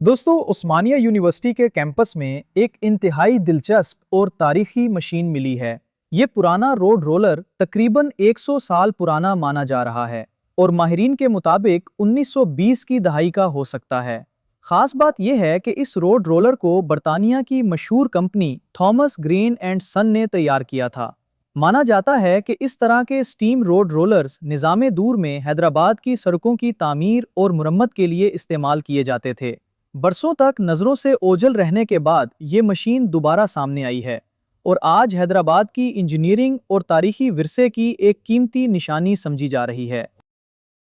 दोस्तों, उस्मानिया यूनिवर्सिटी के कैंपस में एक इंतहाई दिलचस्प और तारीखी मशीन मिली है। ये पुराना रोड रोलर तकरीबन 100 साल पुराना माना जा रहा है और माहिरीन के मुताबिक 1920 की दहाई का हो सकता है। खास बात यह है कि इस रोड रोलर को बरतानिया की मशहूर कंपनी थॉमस ग्रीन एंड सन ने तैयार किया था। माना जाता है कि इस तरह के स्टीम रोड रोलर्स निज़ामे दूर में हैदराबाद की सड़कों की तामीर और मुरम्मत के लिए इस्तेमाल किए जाते थे। बरसों तक नज़रों से ओझल रहने के बाद ये मशीन दोबारा सामने आई है और आज हैदराबाद की इंजीनियरिंग और तारीखी विरसे की एक कीमती निशानी समझी जा रही है।